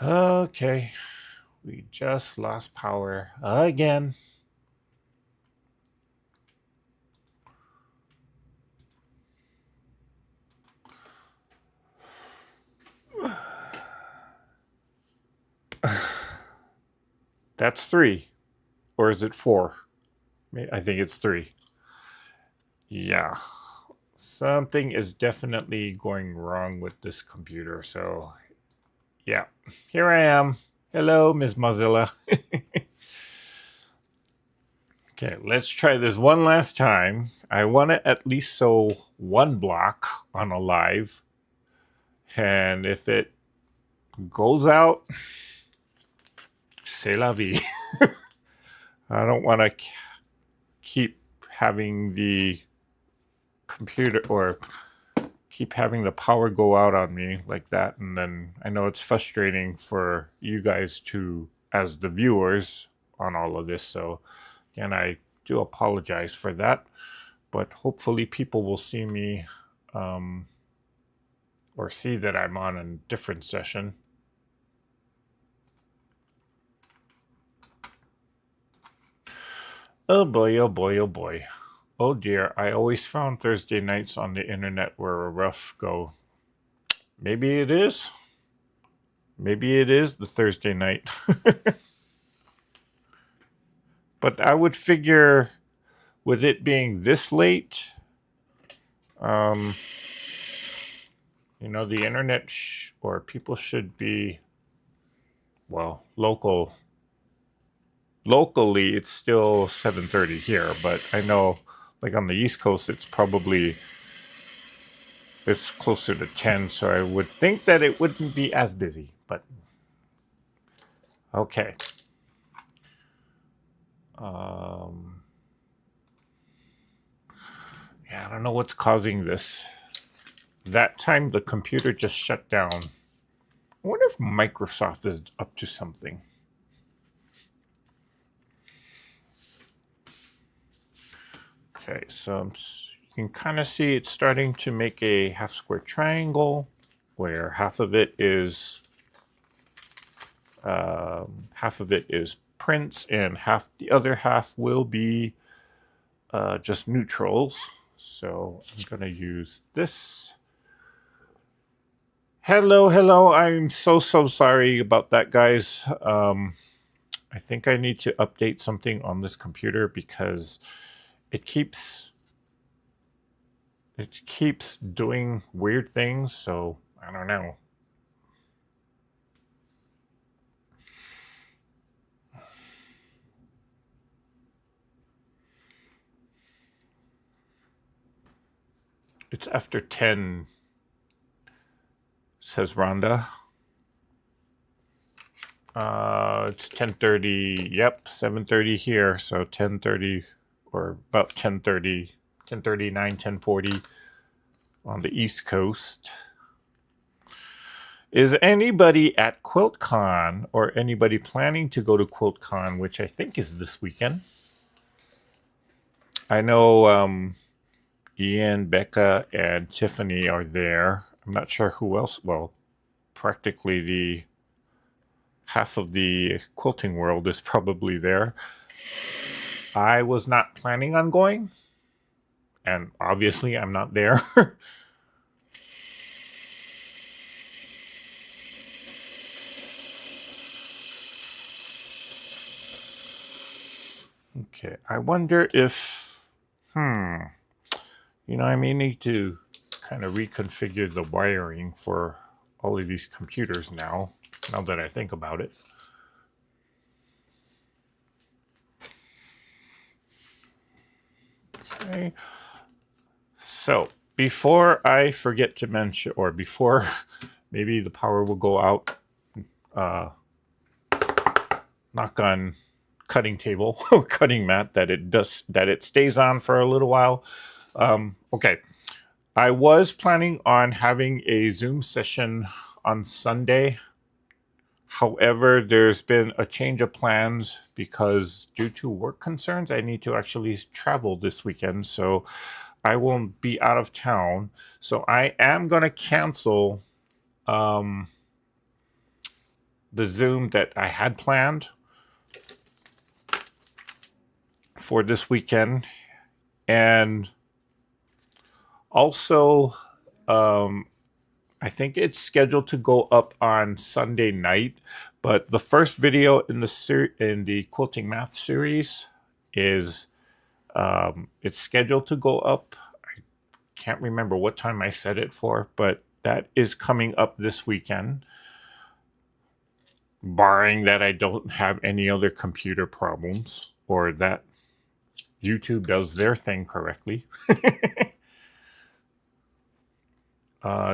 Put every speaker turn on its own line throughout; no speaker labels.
Okay, we just lost power again. That's 3. Or is it 4? I think it's 3. Yeah. Something is definitely going wrong with this computer. So, yeah. Here I am. Hello, Ms. Mozilla. Okay, let's try this one last time. I want to at least sew one block on a live. And if it goes out, c'est la vie. I don't want to keep having the computer or keep having the power go out on me like that. And then I know it's frustrating for you guys to, as the viewers on all of this. So again, I do apologize for that, but hopefully people will see me or see that I'm on a different session. Oh boy, oh boy, oh boy. Oh dear, I always found Thursday nights on the internet were a rough go. Maybe it is. Maybe it is the Thursday night. But I would figure with it being this late, the internet or people should be, well, locally it's still 7:30 here, but I know like on the East Coast it's closer to 10, so I would think that it wouldn't be as busy, but okay. Yeah, I don't know what's causing this. That time the computer just shut down. I wonder if Microsoft is up to something. Okay, so you can kind of see it's starting to make a half square triangle where half of it is prints and the other half will be just neutrals. So I'm going to use this. Hello. I'm so sorry about that, guys. I think I need to update something on this computer because it keeps doing weird things, so I don't know. It's after 10, says Rhonda. It's 10:30. Yep, 7:30 here, so 10:30 or about 10:30, 10:39, 10:40 on the East Coast. Is anybody at QuiltCon or anybody planning to go to QuiltCon, which I think is this weekend? I know Ian, Becca, and Tiffany are there. I'm not sure who else. Well, practically the half of the quilting world is probably there. I was not planning on going, and obviously I'm not there. Okay, I wonder if, I may need to kind of reconfigure the wiring for all of these computers now that I think about it. Okay. So before I forget to mention, or before maybe the power will go out, knock on cutting table or cutting mat that it stays on for a little while. Okay. I was planning on having a Zoom session on Sunday. However, there's been a change of plans because due to work concerns, I need to actually travel this weekend. So I will be out of town. So I am going to cancel the Zoom that I had planned for this weekend. And also, I think it's scheduled to go up on Sunday night, but the first video in the quilting math series is it's scheduled to go up. I can't remember what time I set it for, but that is coming up this weekend, barring that I don't have any other computer problems or that YouTube does their thing correctly.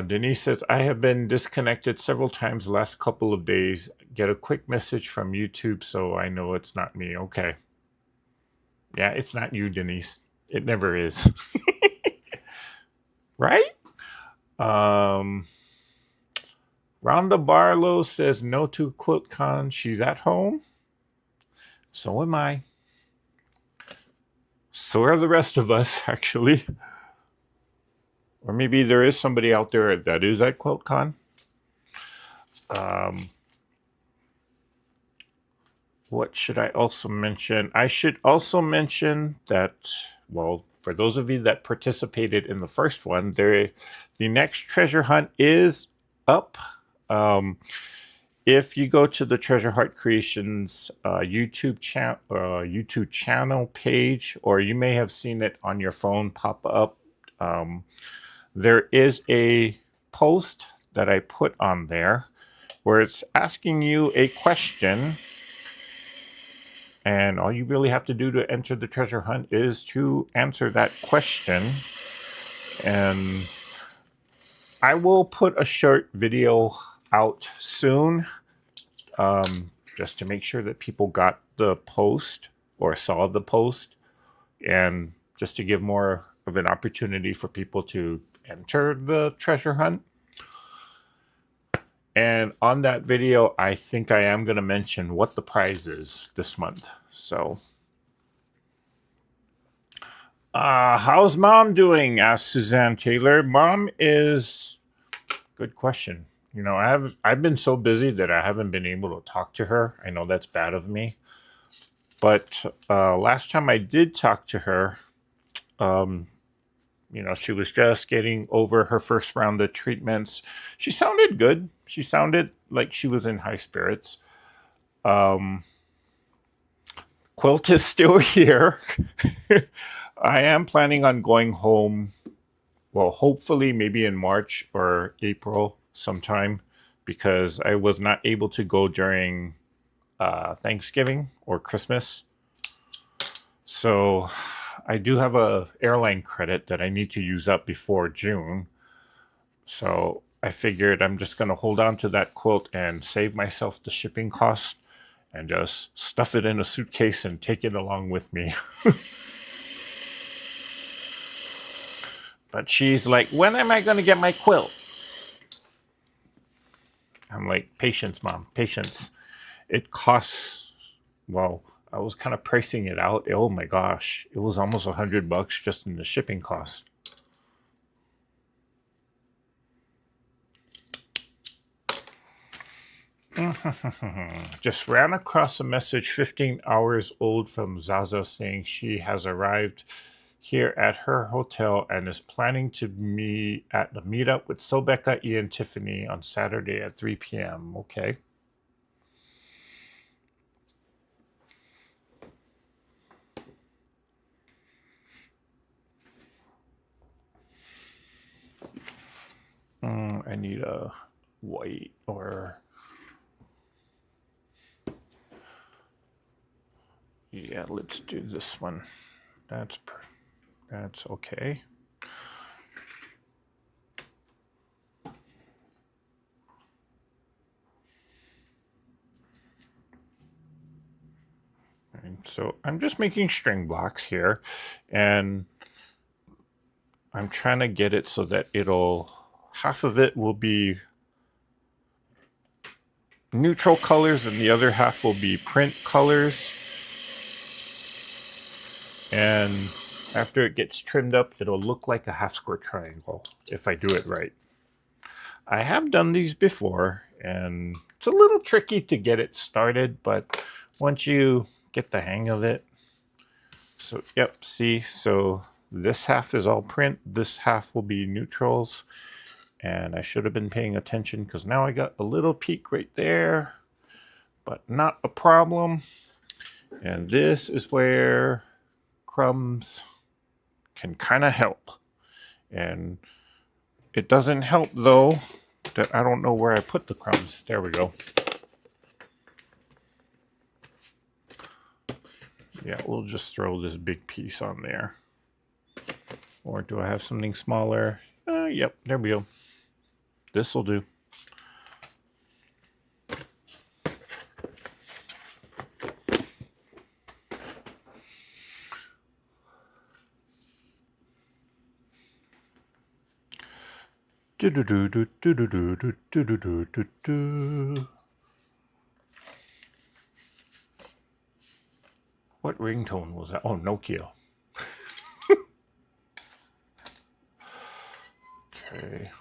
Denise says, I have been disconnected several times the last couple of days. Get a quick message from YouTube so I know it's not me. Okay. Yeah, it's not you, Denise. It never is. Right? Rhonda Barlow says no to QuiltCon. She's at home. So am I. So are the rest of us, actually. Or maybe there is somebody out there that is at QuiltCon. What should I also mention? I should also mention that, well, for those of you that participated in the first one, the next treasure hunt is up. If you go to the Treasure Heart Creations YouTube channel page, or you may have seen it on your phone pop up, there is a post that I put on there where it's asking you a question, and all you really have to do to enter the treasure hunt is to answer that question. And I will put a short video out soon, just to make sure that people got the post or saw the post, and just to give more of an opportunity for people to enter the treasure hunt. And on that video, I think I am going to mention what the prize is this month. So, how's Mom doing? Asked Suzanne Taylor. Mom is... Good question. You know, I've been so busy that I haven't been able to talk to her. I know that's bad of me. But last time I did talk to her, you know, she was just getting over her first round of treatments. She sounded good. She sounded like she was in high spirits. Quilt is still here. I am planning on going home, well, hopefully maybe in March or April sometime, because I was not able to go during Thanksgiving or Christmas. So I do have a airline credit that I need to use up before June. So I figured I'm just going to hold on to that quilt and save myself the shipping cost and just stuff it in a suitcase and take it along with me. But she's like, when am I going to get my quilt? I'm like, patience, Mom, patience. It costs, well, I was kind of pricing it out. Oh my gosh, it was almost $100 just in the shipping cost. Just ran across a message 15 hours old from Zaza saying she has arrived here at her hotel and is planning to meet at the meetup with Sobeka, E, and Tiffany on Saturday at 3 p.m. Okay. I need a white or... Yeah, let's do this one. That's okay. And so I'm just making string blocks here, and I'm trying to get it so that half of it will be neutral colors and the other half will be print colors. And after it gets trimmed up, it'll look like a half square triangle if I do it right. I have done these before, and it's a little tricky to get it started, but once you get the hang of it. So, yep, see, so this half is all print, this half will be neutrals, and I should have been paying attention because now I got a little peak right there, but not a problem. And this is where crumbs can kind of help. And it doesn't help though that I don't know where I put the crumbs. There we go. Yeah, we'll just throw this big piece on there. Or do I have something smaller? Yep, there we go. This will do. What ringtone was that? Oh, Nokia. Okay.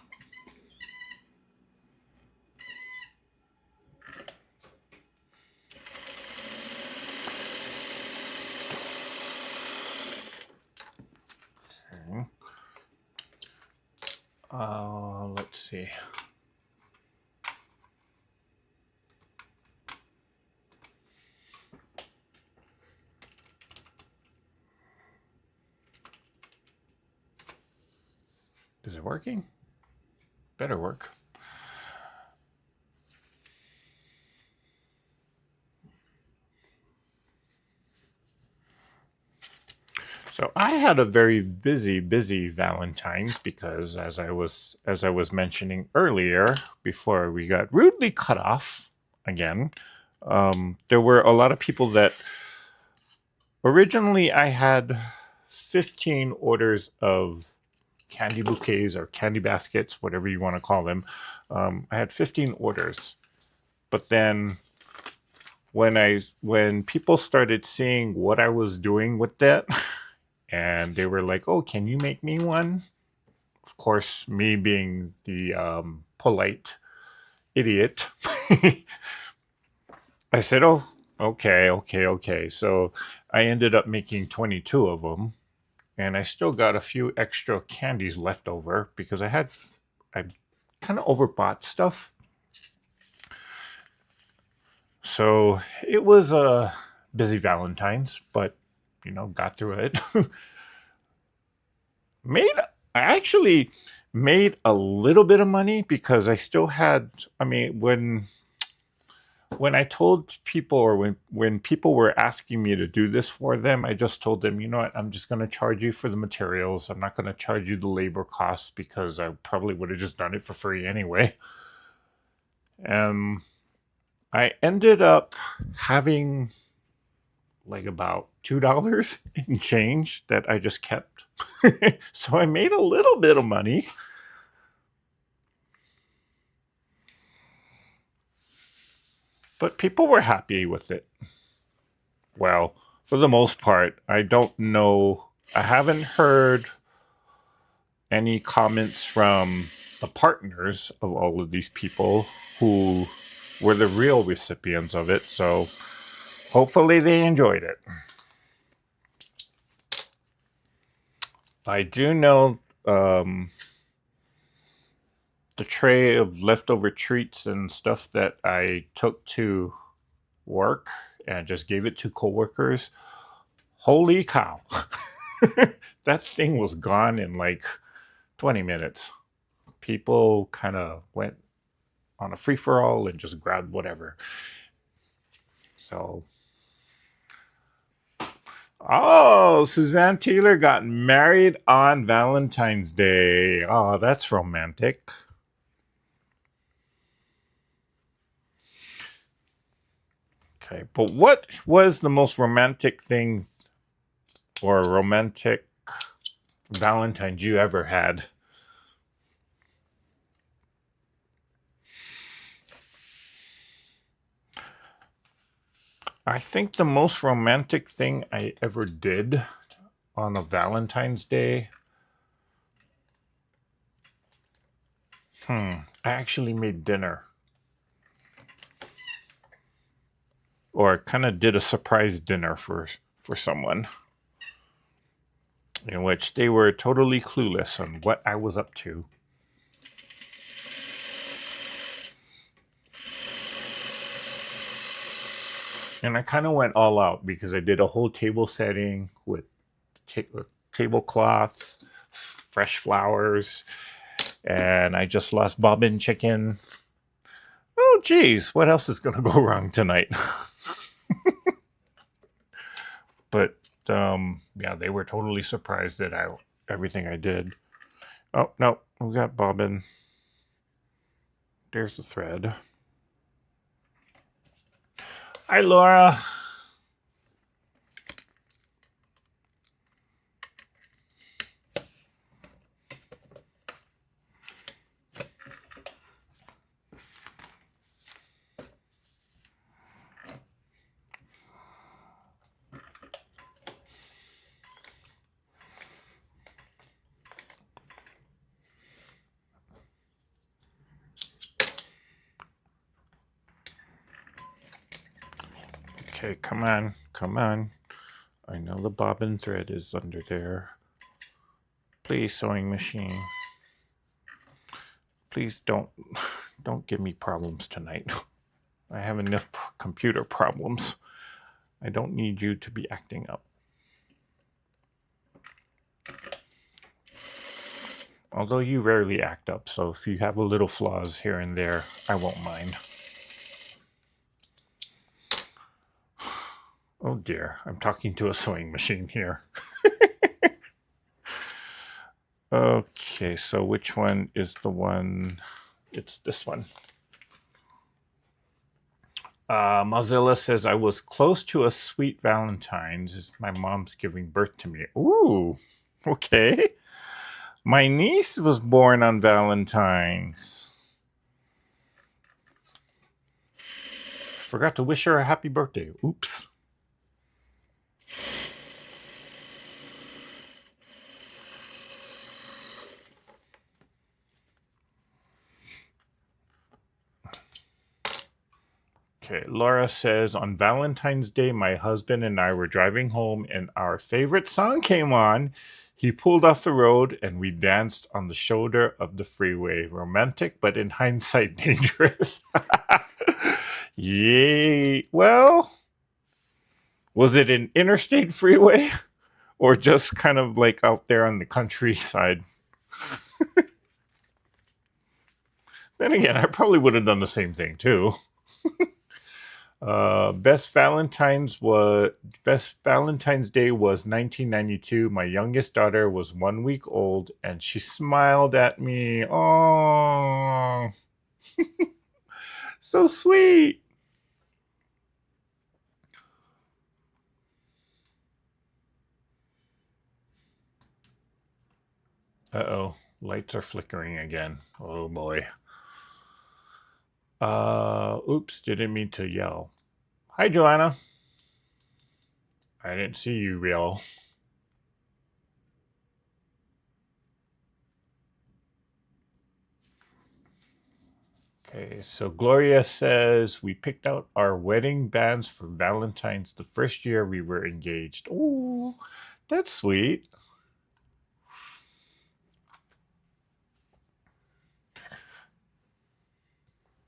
Let's see. Is it working? Better work. So I had a very busy Valentine's because as I was mentioning earlier, before we got rudely cut off again, there were a lot of people that originally I had 15 orders of candy bouquets or candy baskets, whatever you want to call them. I had 15 orders, but then when people started seeing what I was doing with that, and they were like, "Oh, can you make me one?" Of course, me being the polite idiot, I said, "Oh, okay." So I ended up making 22 of them. And I still got a few extra candies left over because I kind of overbought stuff. So it was a busy Valentine's, but got through it. I actually made a little bit of money because I still had, I mean, when I told people, or when people were asking me to do this for them, I just told them, you know what, I'm just going to charge you for the materials. I'm not going to charge you the labor costs because I probably would have just done it for free anyway. I ended up having like about $2 in change that I just kept. So I made a little bit of money. But people were happy with it. Well, for the most part, I don't know. I haven't heard any comments from the partners of all of these people who were the real recipients of it. So hopefully they enjoyed it. I do know the tray of leftover treats and stuff that I took to work and just gave it to coworkers. Holy cow. That thing was gone in like 20 minutes. People kind of went on a free-for-all and just grabbed whatever. So, oh, Suzanne Taylor got married on Valentine's Day. Oh, that's romantic. Okay, but what was the most romantic thing or romantic Valentine's you ever had? I think the most romantic thing I ever did on a Valentine's Day, I actually made dinner. or kind of did a surprise dinner for someone, in which they were totally clueless on what I was up to. And I kind of went all out because I did a whole table setting with tablecloths, fresh flowers, and I just lost bobbin chicken. Oh, geez, what else is going to go wrong tonight? But yeah, they were totally surprised at everything I did. Oh no, we got bobbin. There's the thread. Hi, Laura. Okay, come on, come on. I know the bobbin thread is under there. Please, sewing machine. Please don't give me problems tonight. I have enough computer problems. I don't need you to be acting up. Although you rarely act up, so if you have a little flaws here and there, I won't mind. Oh dear, I'm talking to a sewing machine here. Okay, so which one is the one? It's this one. Mozilla says, I was close to a sweet Valentine's as my mom's giving birth to me. Ooh, okay. My niece was born on Valentine's. Forgot to wish her a happy birthday. Oops. Okay, Laura says, on Valentine's Day, my husband and I were driving home and our favorite song came on. He pulled off the road and we danced on the shoulder of the freeway. Romantic, but in hindsight, dangerous. Yay. Well, was it an interstate freeway or just kind of like out there on the countryside? Then again, I probably would have done the same thing too. Best Valentine's Day was 1992. My youngest daughter was 1 week old, and she smiled at me. Oh, so sweet. Uh-oh, lights are flickering again. Oh boy. Oops, didn't mean to yell. Hi, Joanna. I didn't see you yell. Okay, so Gloria says, we picked out our wedding bands for Valentine's the first year we were engaged. Oh, that's sweet.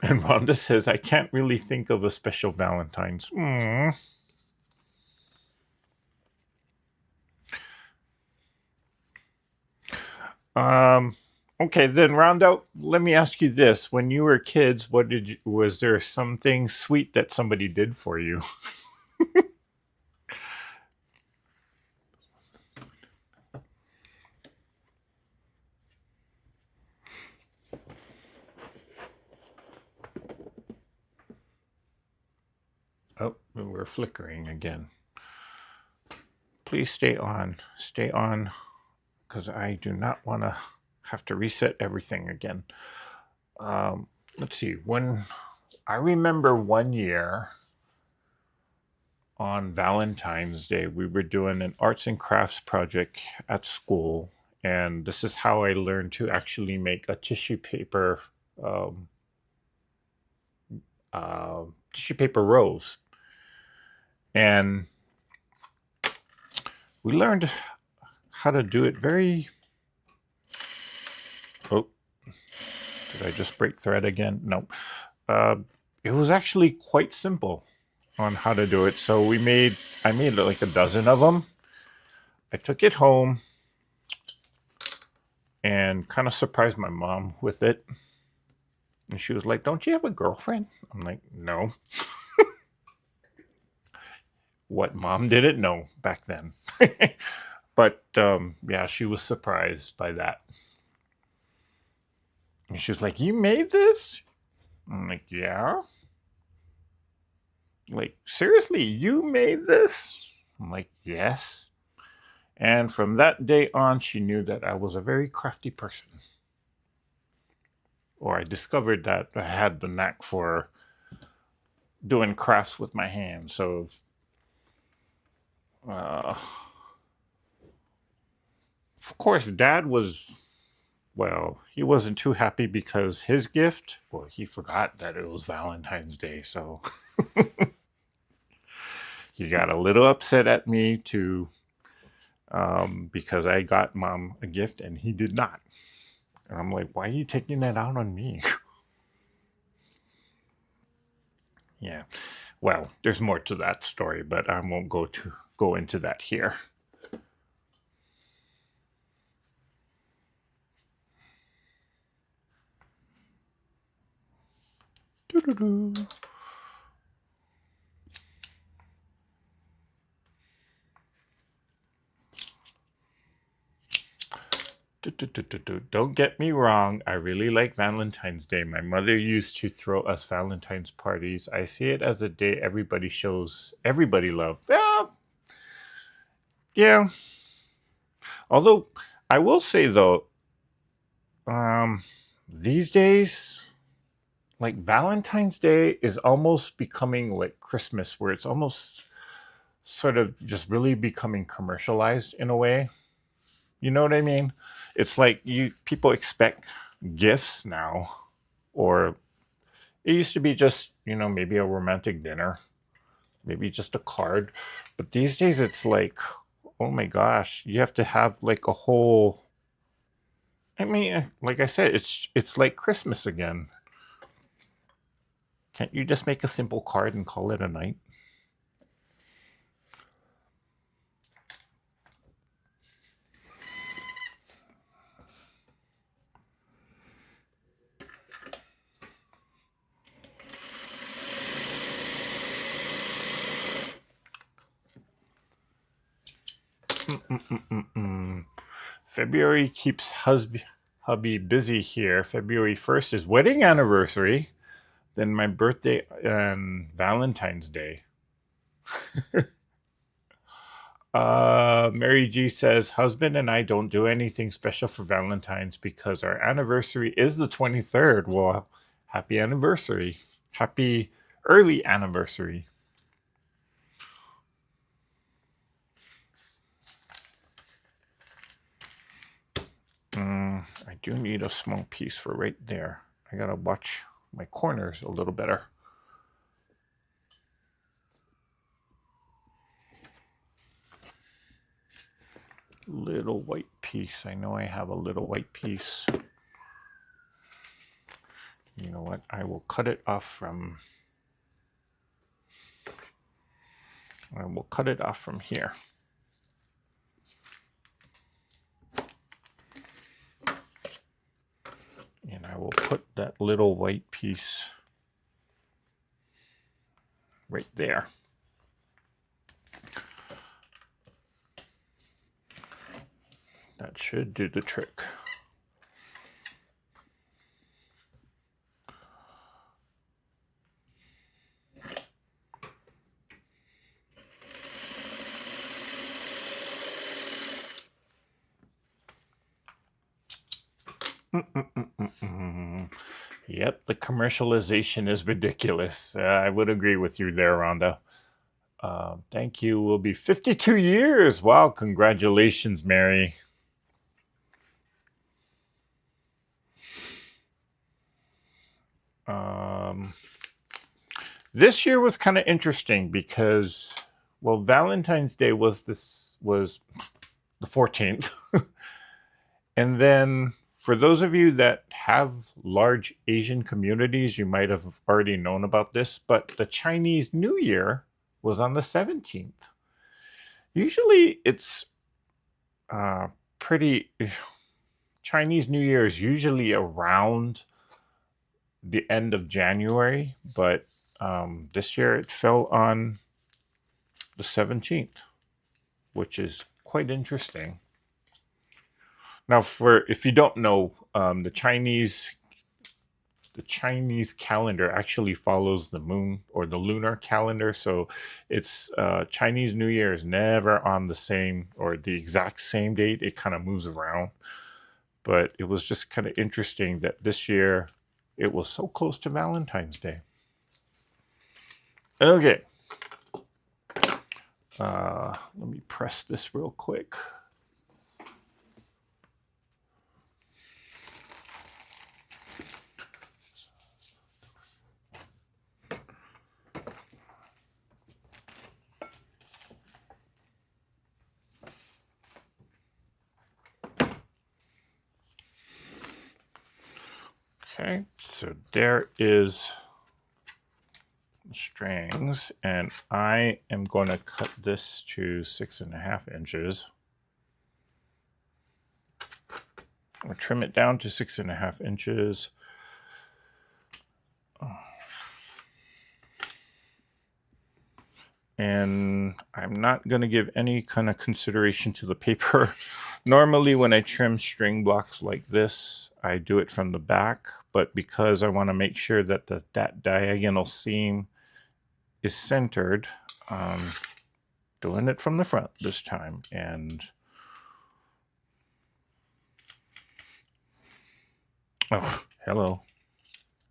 And Rhonda says, I can't really think of a special Valentine's. Okay, then round out. Let me ask you this: when you were kids, was there something sweet that somebody did for you? Oh, we're flickering again. Please stay on, because I do not want to have to reset everything again. Let's see. When I remember one year on Valentine's Day, we were doing an arts and crafts project at school, and this is how I learned to actually make a um, tissue paper rose. And we learned how to do it very... Oh, did I just break thread again? No. It was actually quite simple on how to do it. So I made like a dozen of them. I took it home and kind of surprised my mom with it. And she was like, "Don't you have a girlfriend?" I'm like, "No." What mom didn't know back then. But yeah, she was surprised by that. And she was like, "You made this?" I'm like, "Yeah." Like, seriously, you made this? I'm like, "Yes." And from that day on, she knew that I was a very crafty person. Or I discovered that I had the knack for doing crafts with my hands. So, of course, Dad was, well, he wasn't too happy because his gift, well, he forgot that it was Valentine's Day. So he got a little upset at me too, because I got Mom a gift and he did not. And I'm like, "Why are you taking that out on me?" Yeah. Well, there's more to that story, but I won't go into that here. Doo-doo-doo. Don't get me wrong, I really like Valentine's Day. My mother used to throw us Valentine's parties. I see it as a day everybody shows everybody love. Well, yeah. Although I will say though, um, these days, like Valentine's Day is almost becoming like Christmas, where it's almost sort of just really becoming commercialized in a way. You know what I mean? It's like people expect gifts now, or it used to be just, maybe a romantic dinner, maybe just a card. But these days it's like, oh my gosh, you have to have like a whole... I mean, like I said, it's like Christmas again. Can't you just make a simple card and call it a night? Mm-mm-mm-mm. February keeps hubby busy here. February 1st is wedding anniversary, then my birthday and Valentine's Day. Mary G says, "Husband and I don't do anything special for Valentine's because our anniversary is the 23rd. Well, happy anniversary. Happy early anniversary." I do need a small piece for right there. I gotta watch my corners a little better. Little white piece. I know I have a little white piece. You know what? I will cut it off from... here. And I will put that little white piece right there. That should do the trick. Yep, the commercialization is ridiculous. I would agree with you there, Rhonda. Thank you. Will be 52 years. Wow, congratulations, Mary. This year was kind of interesting because Well, Valentine's Day was the 14th. And then for those of you that have large Asian communities, you might have already known about this, but the Chinese New Year was on the 17th. Usually it's pretty. Chinese New Year is usually around the end of January, but this year it fell on the 17th, which is quite interesting. Now, if you don't know, the Chinese calendar actually follows the moon or the lunar calendar, so it's Chinese New Year is never on the same or the exact same date. It kind of moves around, but it was just kind of interesting that this year it was so close to Valentine's Day. Okay, let me press this real quick. Okay, so there is the strings, and I am going to cut this to 6.5 inches. I'll trim it down to 6.5 inches. And I'm not going to give any kind of consideration to the paper. Normally when I trim string blocks like this, I do it from the back, but because I want to make sure that that diagonal seam is centered, doing it from the front this time. And oh, hello.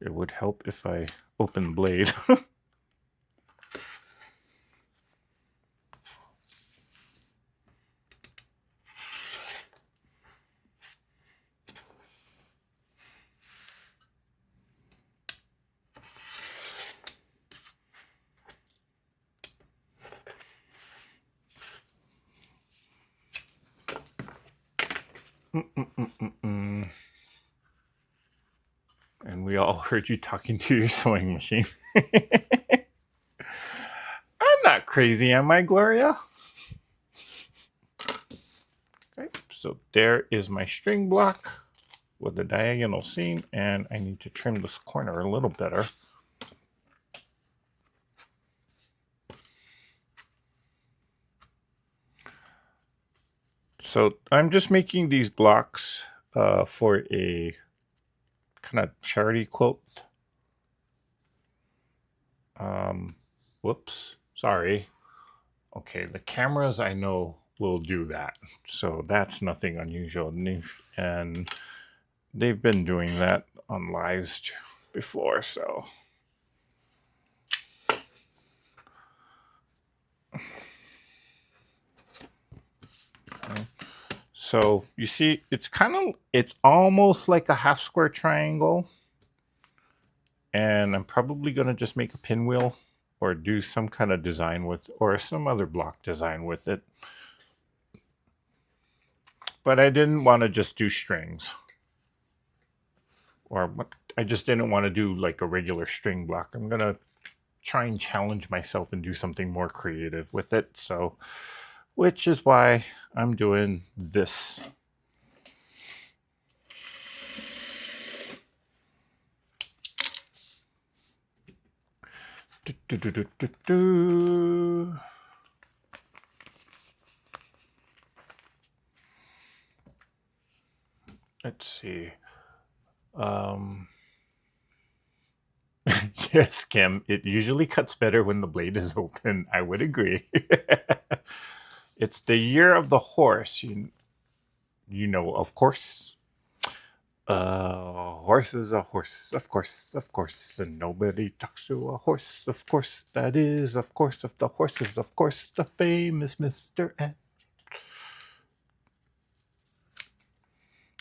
It would help if I open the blade. And we all heard you talking to your sewing machine. I'm not crazy, am I, Gloria? Okay, so there is my string block with the diagonal seam, and I need to trim this corner a little better. So I'm just making these blocks for a kind of charity quilt. Whoops, sorry. Okay, the cameras I know will do that, so that's nothing unusual. And they've been doing that on lives before, so. Okay. So you see, it's almost like a half square triangle. And I'm probably going to just make a pinwheel or do some kind of design with, or some other block design with it. But I didn't want to just do strings. Or I just didn't want to do like a regular string block. I'm going to try and challenge myself and do something more creative with it. So, which is why I'm doing this. Let's see. Yes, Kim, it usually cuts better when the blade is open. I would agree. It's the year of the horse. You know, of course. Horse is a horse, of course, and nobody talks to a horse, of course. That is, of course, of the horses, of course, the famous Mr. Ed.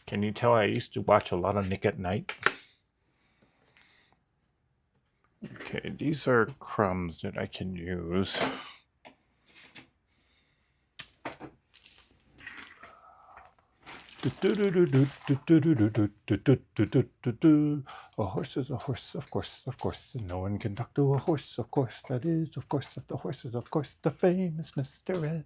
Can you tell I used to watch a lot of Nick at Night? Okay, these are crumbs that I can use. A horse is a horse, of course. No one can talk to a horse, of course. That is, of course, of the horses, of course, the famous Mr. Ed.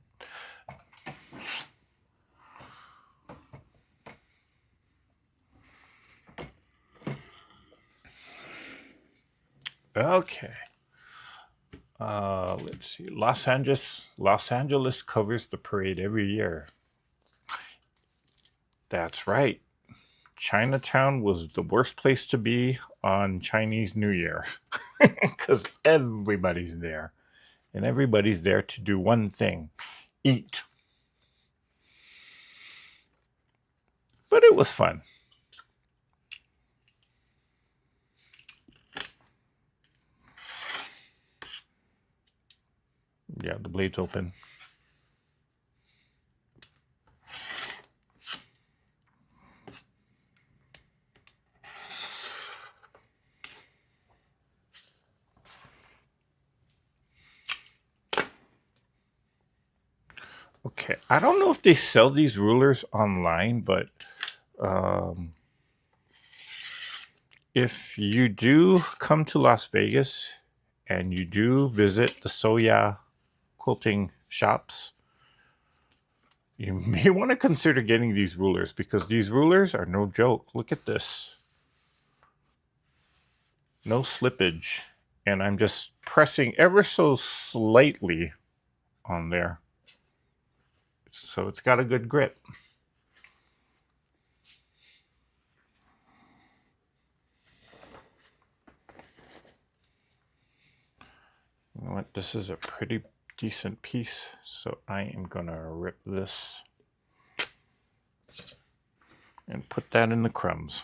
Okay. Let's see. Los Angeles covers the parade every year. That's right. Chinatown was the worst place to be on Chinese New Year because everybody's there. And everybody's there to do one thing: eat. But it was fun. Yeah, the blade's open. Okay, I don't know if they sell these rulers online, but if you do come to Las Vegas and you do visit the Soya quilting shops, you may want to consider getting these rulers because these rulers are no joke. Look at this. No slippage. And I'm just pressing ever so slightly on there. So it's got a good grip. You know what? This is a pretty decent piece, so I am going to rip this and put that in the crumbs.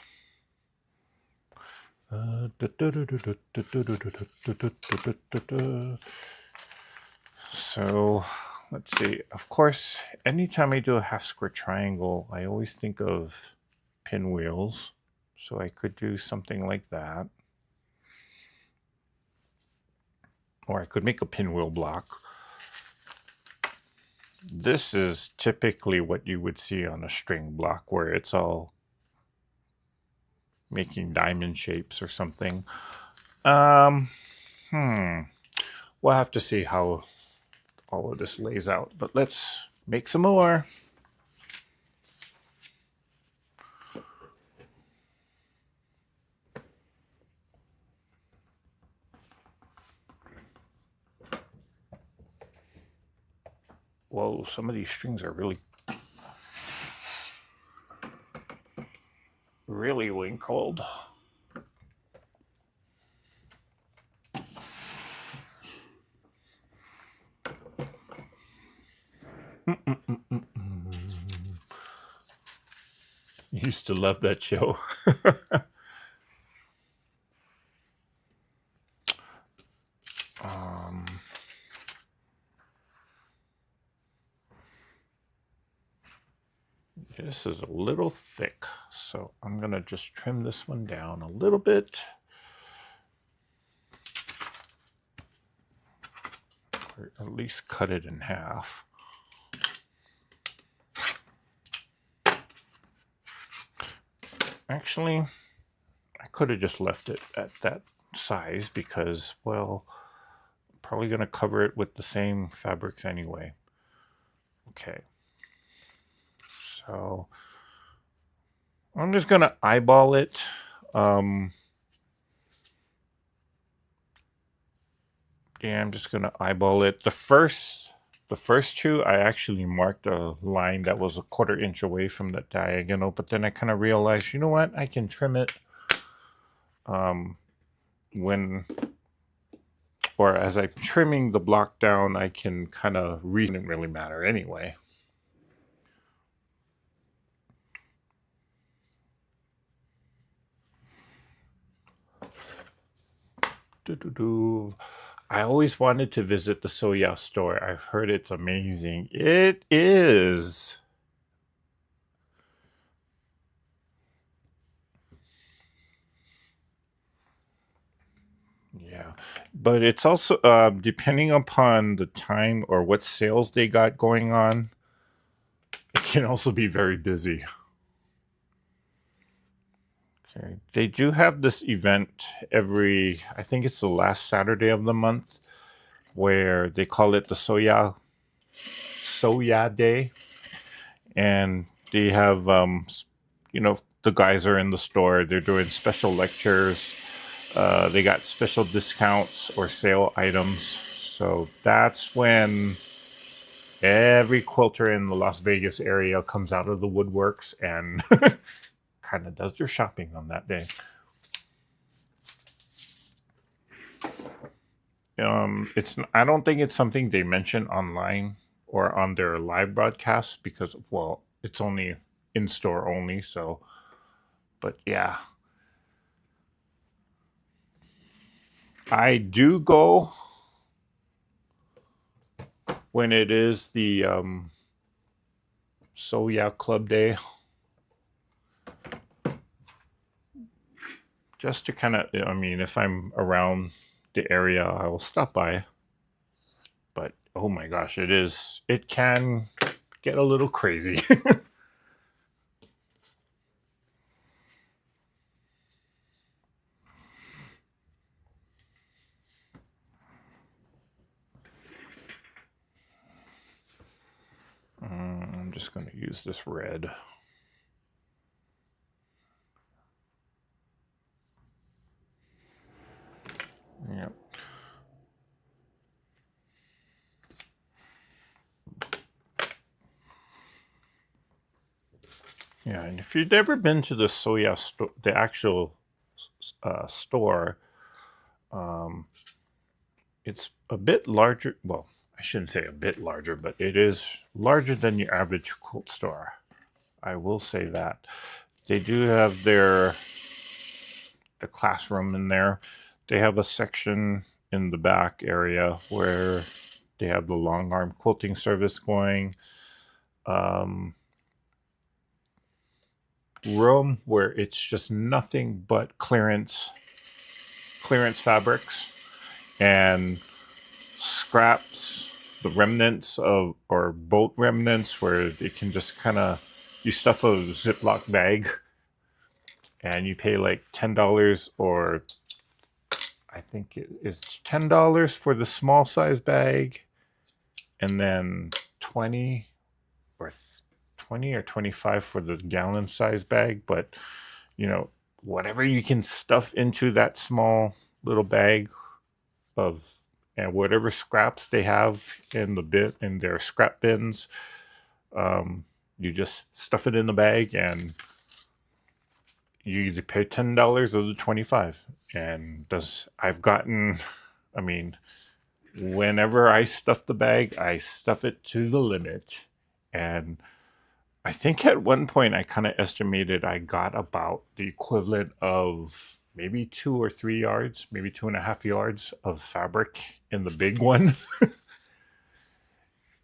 So let's see. Of course, anytime I do a half square triangle, I always think of pinwheels. So I could do something like that. Or I could make a pinwheel block. This is typically what you would see on a string block where it's all making diamond shapes or something. We'll have to see how all of this lays out, but let's make some more. Whoa, some of these strings are really wrinkled. Used to love that show. This is a little thick, so I'm going to just trim this one down a little bit. Or at least cut it in half. Actually, I could have just left it at that size because, well, I'm probably going to cover it with the same fabrics anyway. Okay. So I'm just going to eyeball it. Yeah, I'm just going to eyeball it. The first two, I actually marked a line that was a 1/4 inch away from the diagonal, but then I kind of realized, you know what, I can trim it as I'm trimming the block down, I can kind of it didn't really matter anyway. I always wanted to visit the Soya store. I've heard it's amazing. It is. Yeah, but it's also depending upon the time or what sales they got going on, it can also be very busy. Okay. They do have this event I think it's the last Saturday of the month, where they call it the Soya Day, and they have the guys are in the store. They're doing special lectures. They got special discounts or sale items. So that's when every quilter in the Las Vegas area comes out of the woodworks and kind of does their shopping on that day. I don't think it's something they mention online or on their live broadcasts because, well, it's only in store only. So, but yeah, I do go when it is the Soya Club Day, just to kind of, I mean, if I'm around the area, I will stop by. But oh my gosh, it can get a little crazy. I'm just going to use this red. Yep. Yeah, and if you've ever been to the Soya store, the actual store, it's a bit larger. Well, I shouldn't say a bit larger, but it is larger than your average quilt store. I will say that. They do have the classroom in there. They have a section in the back area where they have the long arm quilting service going. Room where it's just nothing but clearance fabrics and scraps, the remnants of, or boat remnants, where they can just kind of, you stuff a Ziploc bag and you pay like $10, or I think it's $10 for the small size bag, and then 20 or 25 for the gallon size bag. But whatever you can stuff into that small little bag of, and whatever scraps they have in their scrap bins, you just stuff it in the bag, and you either pay $10 or the 25. And I've gotten, I mean, whenever I stuff the bag, I stuff it to the limit. And I think at one point I kind of estimated I got about the equivalent of maybe 2 or 3 yards, maybe 2.5 yards of fabric in the big one.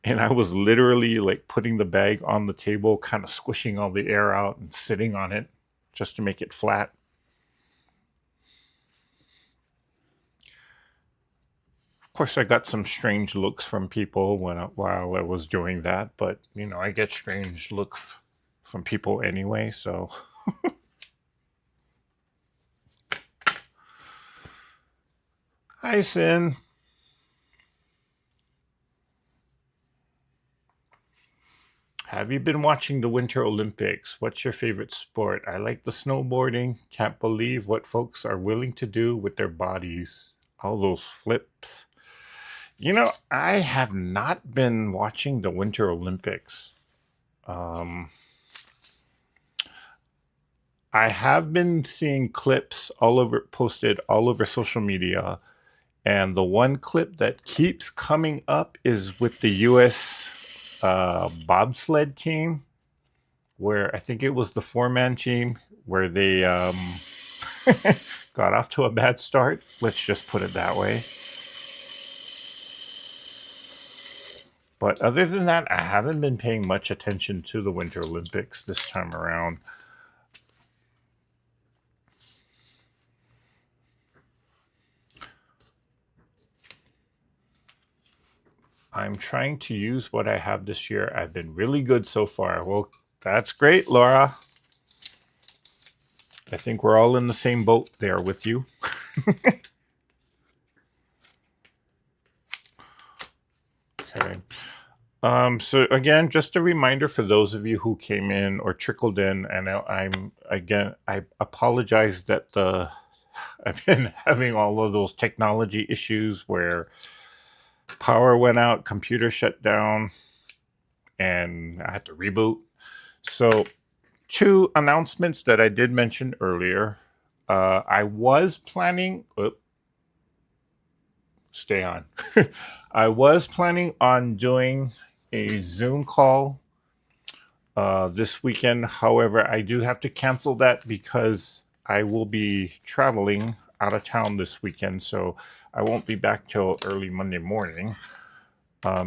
And I was literally like putting the bag on the table, kind of squishing all the air out and sitting on it just to make it flat. Of course, I got some strange looks from people while I was doing that, but I get strange looks from people anyway, so. Hi, Sin. Have you been watching the Winter Olympics? What's your favorite sport? I like the snowboarding. Can't believe what folks are willing to do with their bodies. All those flips. I have not been watching the Winter Olympics. I have been seeing clips posted all over social media. And the one clip that keeps coming up is with the U.S. Bobsled team, where I think it was the 4-man team, where they got off to a bad start. Let's just put it that way. But other than that, I haven't been paying much attention to the Winter Olympics this time around. I'm trying to use what I have this year. I've been really good so far. Well, that's great, Laura. I think we're all in the same boat there with you. Okay. So again, just a reminder for those of you who came in or trickled in, and I apologize that I've been having all of those technology issues where power went out, computer shut down, and I had to reboot. So, two announcements that I did mention earlier. I was planning. Stay on. I was planning on doing a Zoom call this weekend. However, I do have to cancel that because I will be traveling out of town this weekend, so I won't be back till early Monday morning.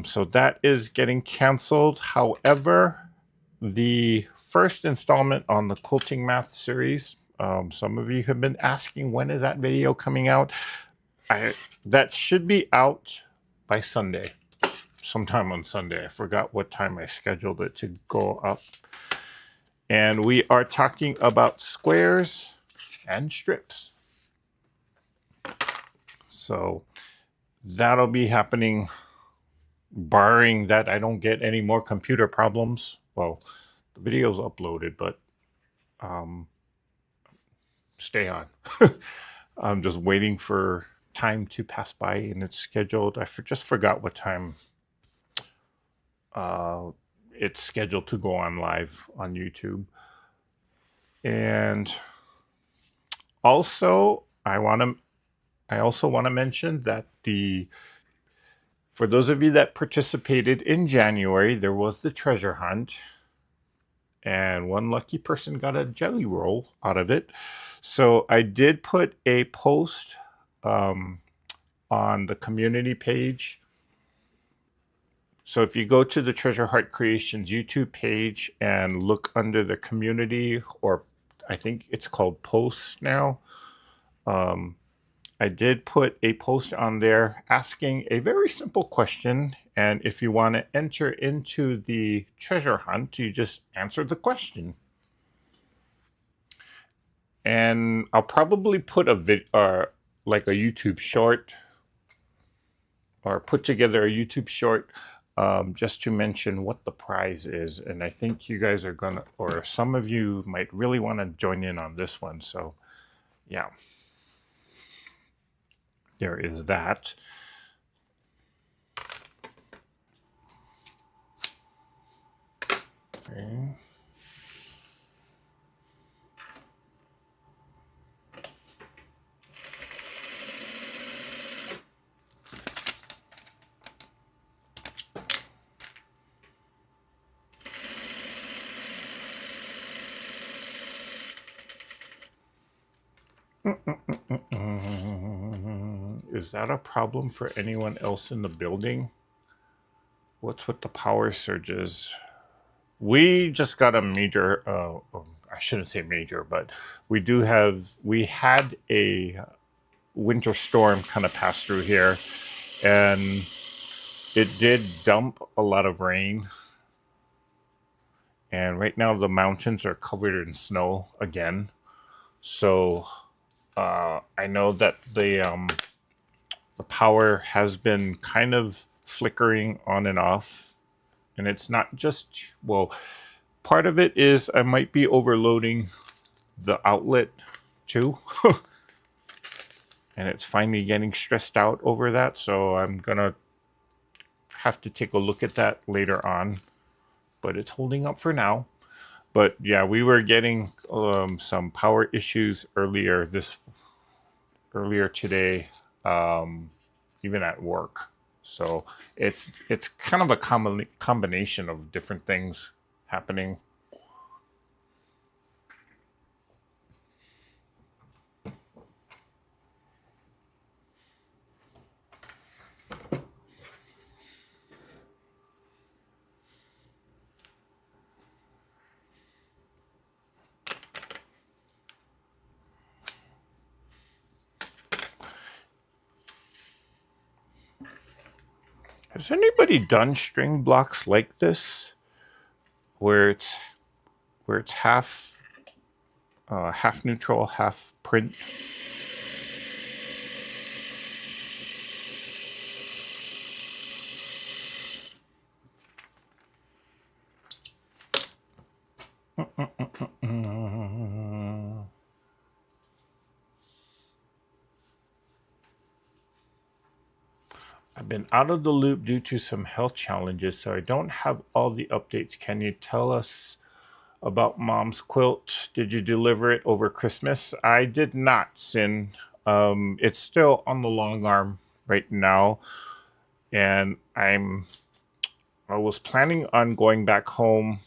So that is getting canceled. However, the first installment on the quilting math series, some of you have been asking when is that video coming out. That should be out by Sunday, sometime on Sunday. I forgot what time I scheduled it to go up. And we are talking about squares and strips. So that'll be happening, barring that I don't get any more computer problems. Well, the video's uploaded, but stay on. I'm just waiting for time to pass by, and it's scheduled. I just forgot what time it's scheduled to go on live on YouTube. And also, I also want to mention that for those of you that participated in January, there was the treasure hunt, and one lucky person got a jelly roll out of it. So I did put a post on the community page. So if you go to the Treasure Heart Creations YouTube page and look under the community, or I think it's called posts now, I did put a post on there asking a very simple question. And if you want to enter into the treasure hunt, you just answer the question. And I'll probably put like a YouTube short, or put together a YouTube short just to mention what the prize is. And I think you guys are gonna, or some of you might really want to join in on this one. So yeah, there is that. Okay. Is that a problem for anyone else in the building? What's with the power surges? We just got a major, I shouldn't say major, but we had a winter storm kind of pass through here, and it did dump a lot of rain. And right now the mountains are covered in snow again. So I know that the power has been kind of flickering on and off. And it's not just, well, part of it is I might be overloading the outlet too. And it's finally getting stressed out over that. So I'm going to have to take a look at that later on. But it's holding up for now. But yeah, we were getting some power issues earlier today, even at work. So it's kind of a combination of different things happening. Has anybody done string blocks like this, where it's half half neutral, half print. I've been out of the loop due to some health challenges, so I don't have all the updates. Can you tell us about Mom's quilt? Did you deliver it over Christmas? I did not, Sin. It's still on the long arm right now, and I was planning on going back home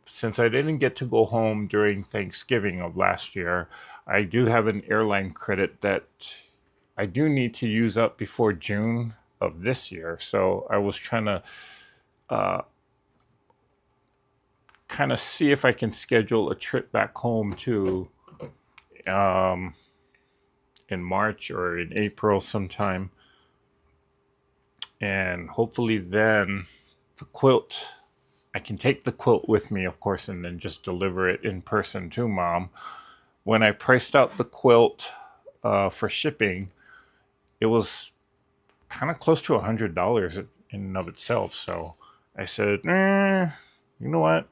since I didn't get to go home during Thanksgiving of last year. I do have an airline credit that I do need to use up before June of this year. So I was trying to kind of see if I can schedule a trip back home to in March or in April sometime. And hopefully then the quilt, I can take the quilt with me, of course, and then just deliver it in person to Mom. When I priced out the quilt for shipping, it was kind of close to $100 in and of itself. So I said, you know what?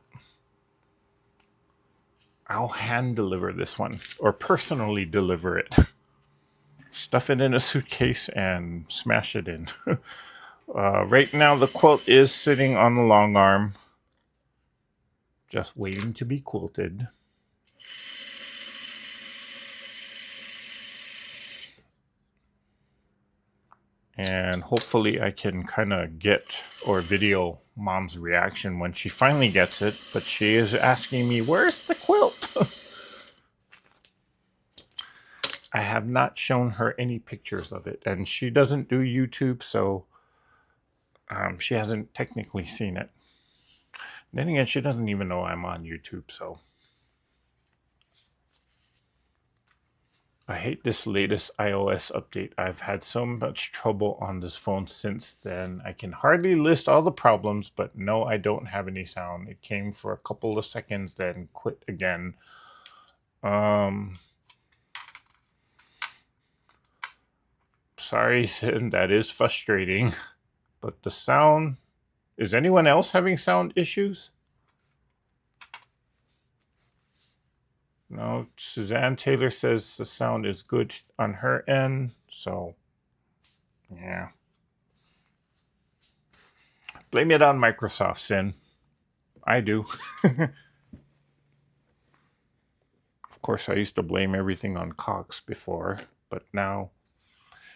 I'll hand deliver this one, or personally deliver it. Stuff it in a suitcase and smash it in. Right now, the quilt is sitting on the long arm, just waiting to be quilted. And hopefully I can kind of get or video Mom's reaction when she finally gets it. But she is asking me, where's the quilt? I have not shown her any pictures of it. And she doesn't do YouTube, so she hasn't technically seen it. Then again, she doesn't even know I'm on YouTube, so. I hate this latest iOS update. I've had so much trouble on this phone since then. I can hardly list all the problems, but no, I don't have any sound. It came for a couple of seconds, then quit again. Sorry, Sin, that is frustrating. But the sound... Is anyone else having sound issues? No, Suzanne Taylor says the sound is good on her end, so yeah. Blame it on Microsoft, Sin. I do. Of course, I used to blame everything on Cox before, but now,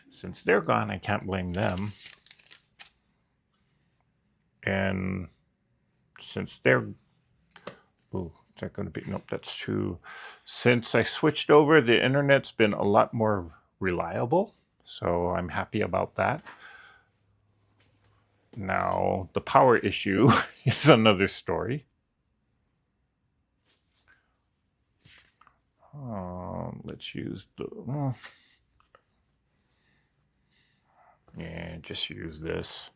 since they're gone, I can't blame them. And since they're... Ooh. Is that going to be... Nope, that's too... Since I switched over, the internet's been a lot more reliable, so I'm happy about that. Now, the power issue is another story. Let's use the... yeah, just use this.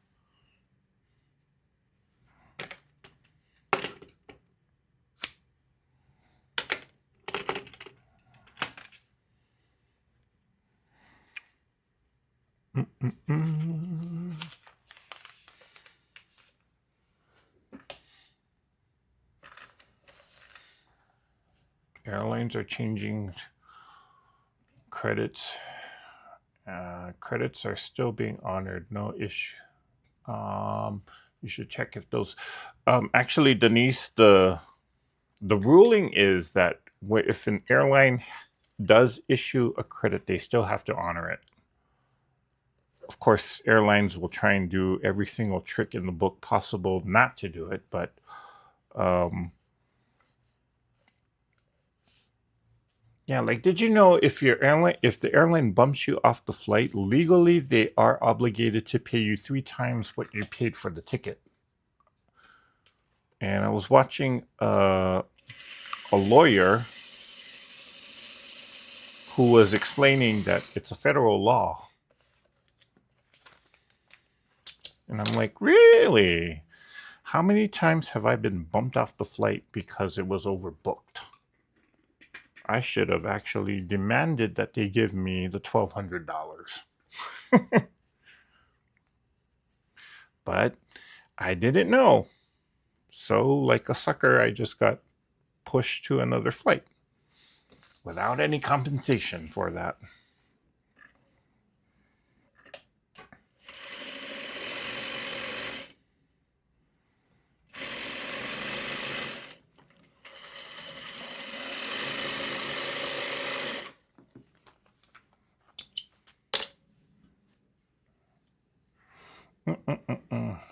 Airlines are changing credits. Credits are still being honored. No issue. You should check if those... actually, Denise, the ruling is that if an airline does issue a credit, they still have to honor it. Of course, airlines will try and do every single trick in the book possible not to do it, but yeah, like, did you know if the airline bumps you off the flight, legally they are obligated to pay you 3 times what you paid for the ticket? And I was watching a lawyer who was explaining that it's a federal law. And I'm like, really? How many times have I been bumped off the flight because it was overbooked? I should have actually demanded that they give me the $1,200. But I didn't know. So, like a sucker, I just got pushed to another flight without any compensation for that.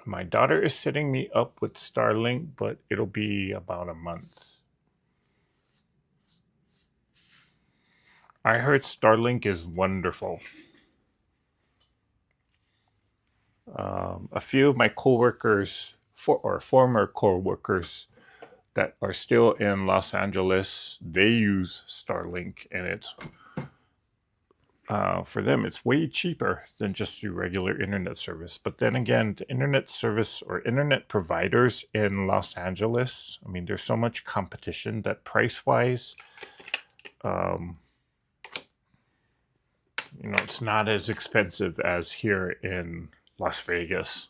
My daughter is setting me up with Starlink, but it'll be about a month. I heard Starlink is wonderful. A few of my coworkers, or former coworkers, that are still in Los Angeles, they use Starlink, and it's for them, it's way cheaper than just your regular internet service. But then again, the internet service or internet providers in Los Angeles, I mean, there's so much competition that price-wise, it's not as expensive as here in Las Vegas.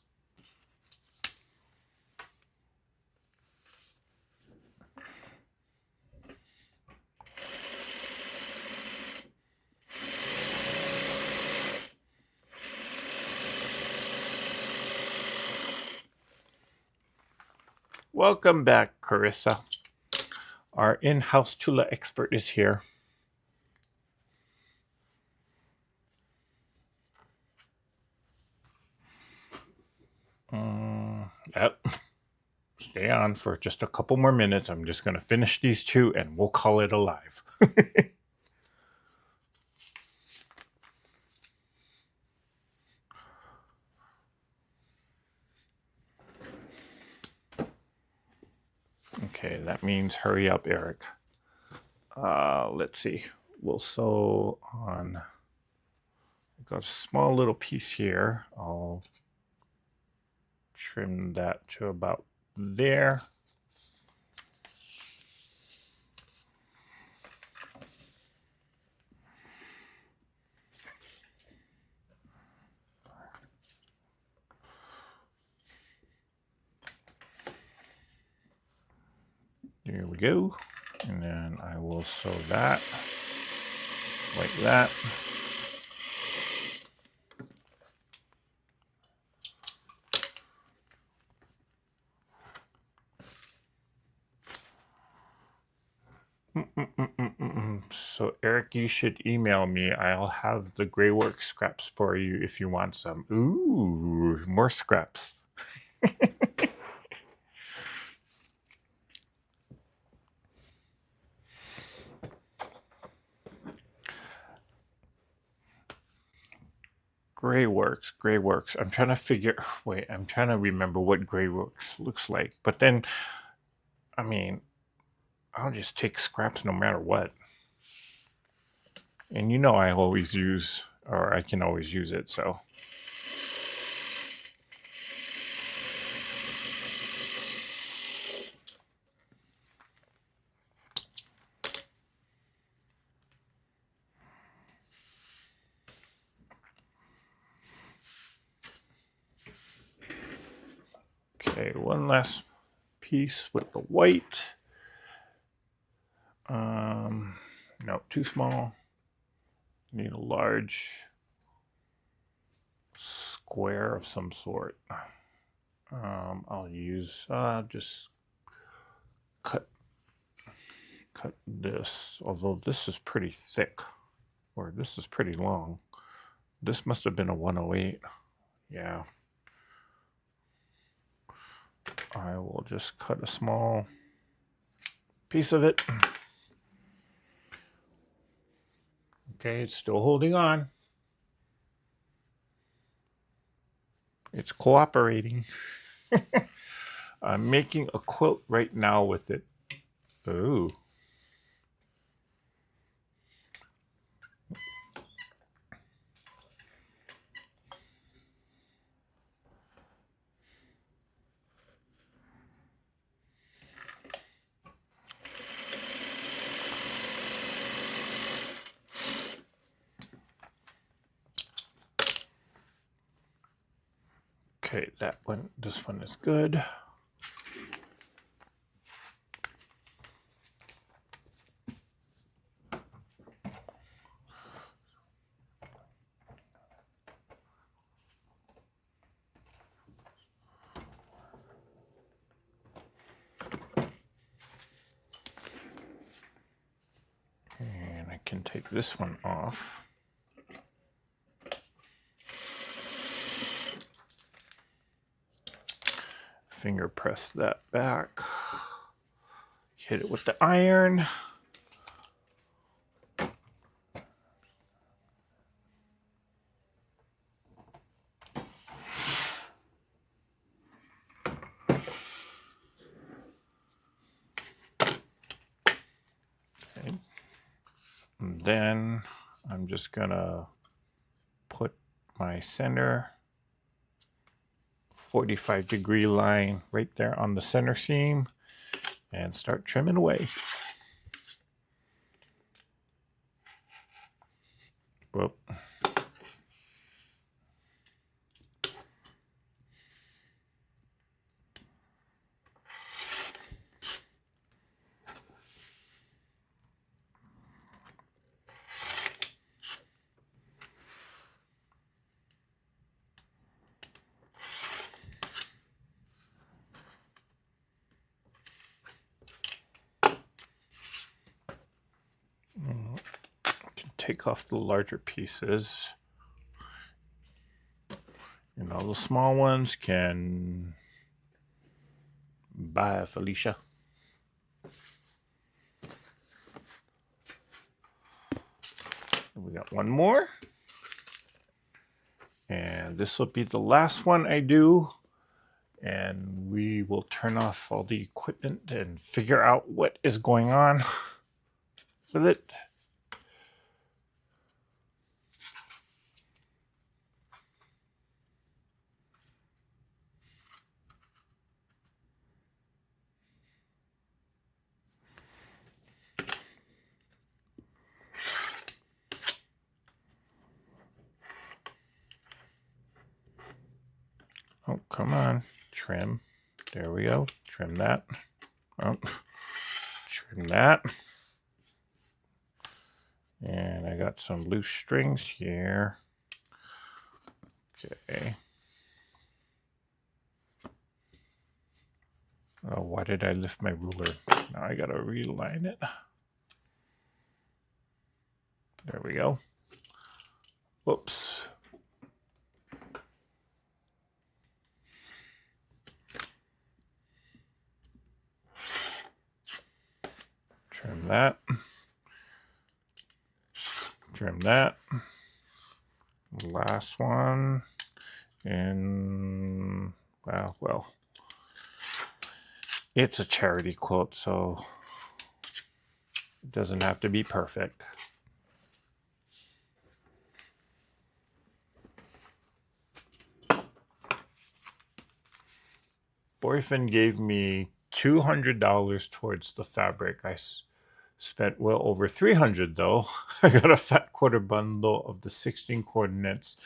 Welcome back, Carissa. Our in-house Tula expert is here. Yep. Stay on for just a couple more minutes. I'm just going to finish these two and we'll call it a live. Okay, that means hurry up, Eric. Let's see. We'll sew on. I've got a small little piece here. I'll trim that to about there. There we go. And then I will sew that like that. So Eric, you should email me. I'll have the gray work scraps for you if you want some. Ooh, more scraps. Gray works. I'm trying to remember what gray works looks like. But then, I mean, I'll just take scraps no matter what. And I always use, or I can always use it, so. Okay, one last piece with the white. No, too small. Need a large square of some sort. I'll use just cut this, although this is pretty thick, or this is pretty long. This must have been a 108. Yeah. I will just cut a small piece of it. Okay, it's still holding on. It's cooperating. I'm making a quilt right now with it. Ooh. Okay, this one is good. And I can take this one off. Finger press that back. Hit it with the iron. Okay. And then I'm just gonna put my center 45-degree line right there on the center seam and start trimming away. Whoop. Take off the larger pieces. And all the small ones can bye, Felicia. We got one more. And this will be the last one I do. And we will turn off all the equipment and figure out what is going on with it. Oh, come on. Trim. There we go. Trim that. Oh, trim that. And I got some loose strings here. Okay. Oh, why did I lift my ruler? Now I gotta realign it. There we go. Whoops. Trim that. Trim that. Last one. And well, it's a charity quilt, so it doesn't have to be perfect. Boyfriend gave me $200 towards the fabric. I spent well over $300 though. I got a fat quarter bundle of the 16 coordinates,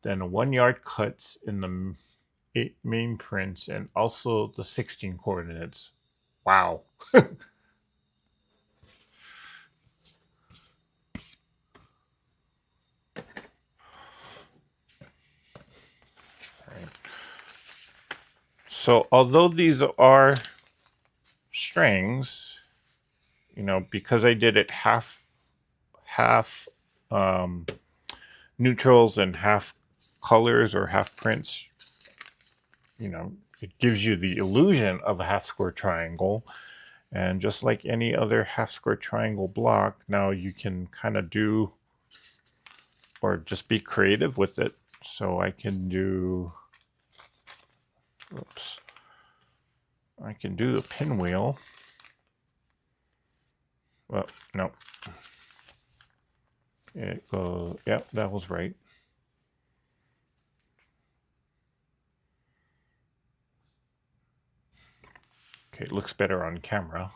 then 1 yard cuts in the 8 main prints, and also the 16 coordinates. Wow. So although these are strings, you know, because I did it half neutrals and half colors or half prints, you know, it gives you the illusion of a half square triangle. And just like any other half square triangle block, now you can kind of do or just be creative with it. So I can do, oops, I can do the pinwheel. Well, no. It goes, yep, that was right. Okay, it looks better on camera.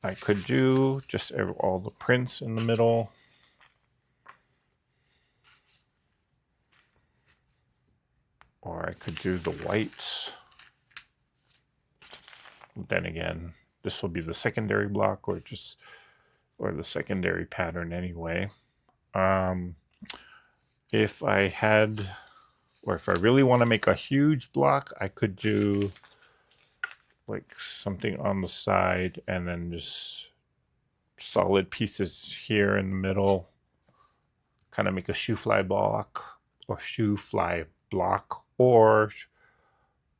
I could do just all the prints in the middle. Or I could do the white. Then again, this will be the secondary block or the secondary pattern anyway. If I had, or if I really want to make a huge block, I could do like something on the side and then just solid pieces here in the middle, kind of make a shoe fly block, or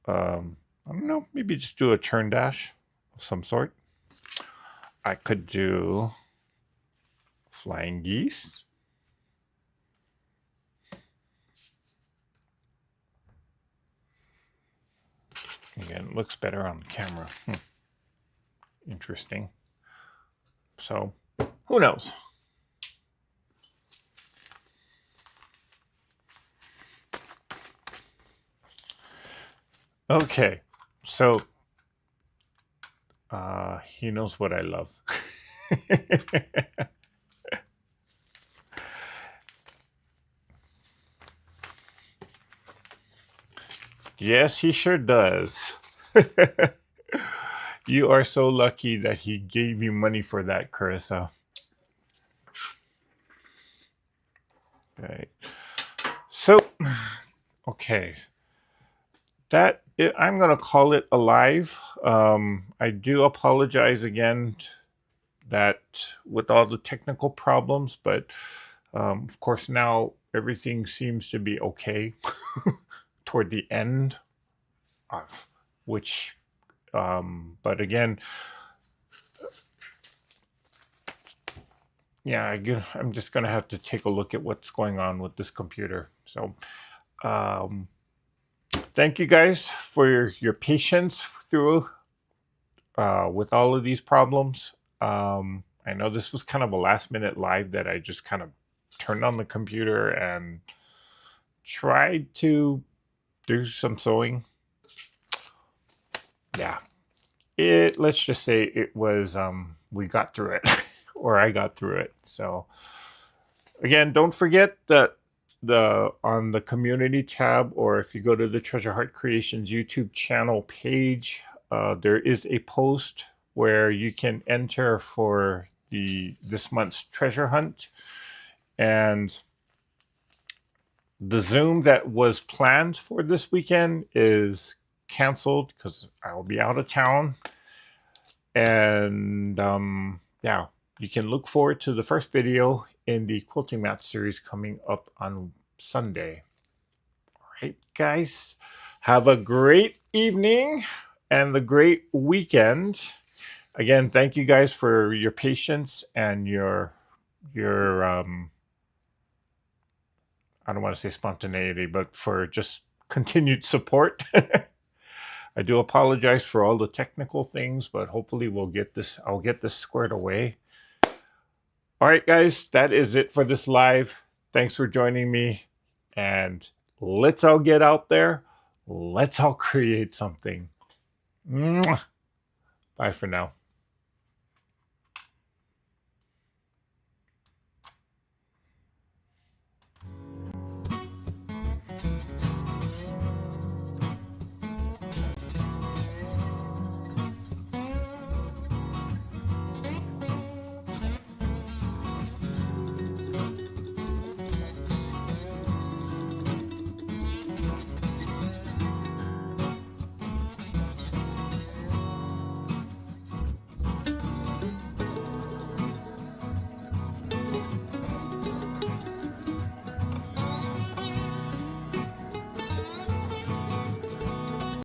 I don't know, maybe just do a churn dash of some sort. I could do flying geese. Again, it looks better on the camera. Interesting. So, who knows? Okay, so he knows what I love. Yes, he sure does. You are so lucky that he gave you money for that, Carissa. Right. So, okay. I'm going to call it a live. I do apologize again that with all the technical problems, but of course now everything seems to be okay toward the end, which, but again, yeah, I'm just going to have to take a look at what's going on with this computer. So, thank you guys for your patience through with all of these problems. I know this was kind of a last minute live that I just kind of turned on the computer and tried to do some sewing. Yeah, let's just say it was, we got through it, or I got through it. So again, don't forget that on the community tab, or if you go to the Treasure Heart Creations YouTube channel page, there is a post where you can enter for this month's treasure hunt. And the Zoom that was planned for this weekend is canceled because I will be out of town. And yeah, you can look forward to the first video in the quilting mat series coming up on Sunday. All right, guys, have a great evening and a great weekend. Again, thank you guys for your patience and your I don't want to say spontaneity, but for just continued support. I do apologize for all the technical things, but hopefully I'll get this squared away. All right, guys, that is it for this live. Thanks for joining me, and let's all get out there. Let's all create something. Bye for now.